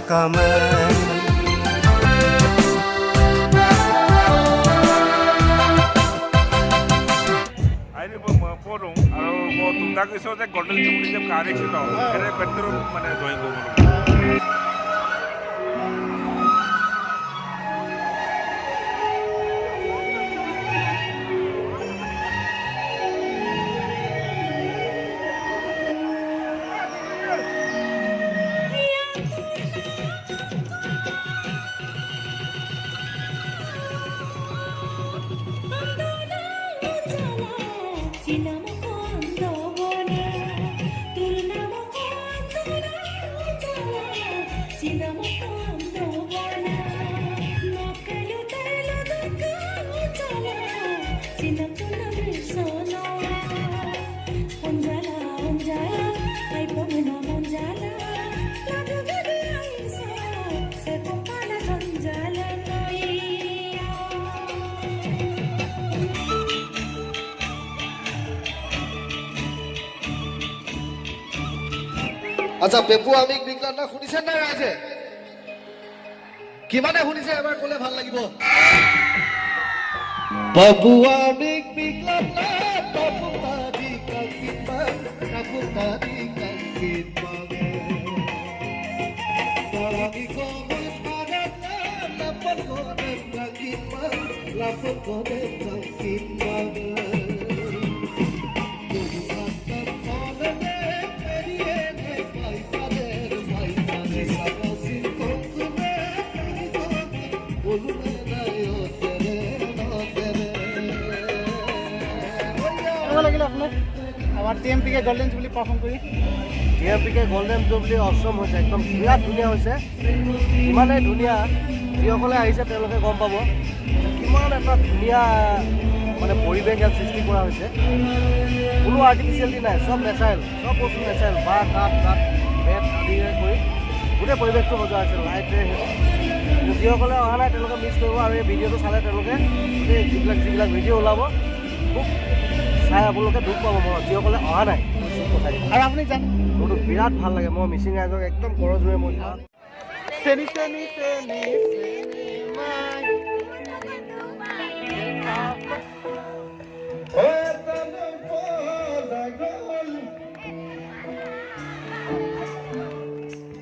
কামাই পঢ়োঁ আৰু মই দুটা কৈছোঁ যে গল্ডেন জুবলি যে কাৰেক্ট ন বেটৰ মানে জইন কৰিব আচ্ছা পেপু আমিক বিকলাত না শুনিছে নাই ৰাইজে কিমানে শুনিছে এবাৰ ক'লে ভাল লাগিব পেপু আমিক বিকলাত না পেপু তাদি কাকিমা পেপু তাদি কাকিমা তারাবি কোমে পাগত লাপত কোমে কাকিমা লাপত কোমে কাকিমা আমাৰ টিএমপিকে গল্ডেন জুবলি পাৰফৰ্ম কৰি টিএমপিকে গল্ডেন জুবলি অসম হৈছে একদম বিৰাট ধুনীয়া হৈছে ইমানেই ধুনীয়া যিসকলে আহিছে তেওঁলোকে গম পাব কিমান এটা ধুনীয়া মানে পৰিৱেশ ইয়াত সৃষ্টি কৰা হৈছে কোনো আৰ্টিফিচিয়েলিটি নাই চব নেচাৰেল চব বস্তু নেচাৰেল বাঁহ কাঠ বেত আদিৰে কৰি গোটেই পৰিৱেশটো সজোৱা হৈছে লাইটেৰে যিসকলে অহা নাই তেওঁলোকে মিছ কৰিব আৰু এই ভিডিঅ'টো চালে তেওঁলোকে গোটেই যিবিলাক ভিডিঅ' ওলাব খুব চাই আপোনালোকে দুখ পাব মনত যিসকলে অহা নাই আৰু আপুনি জানে মোৰতো বিৰাট ভাল লাগে মই মিচিং ৰাইজক একদম কৰজোৰে মই চেনি চেনি চেনি চেনি মাই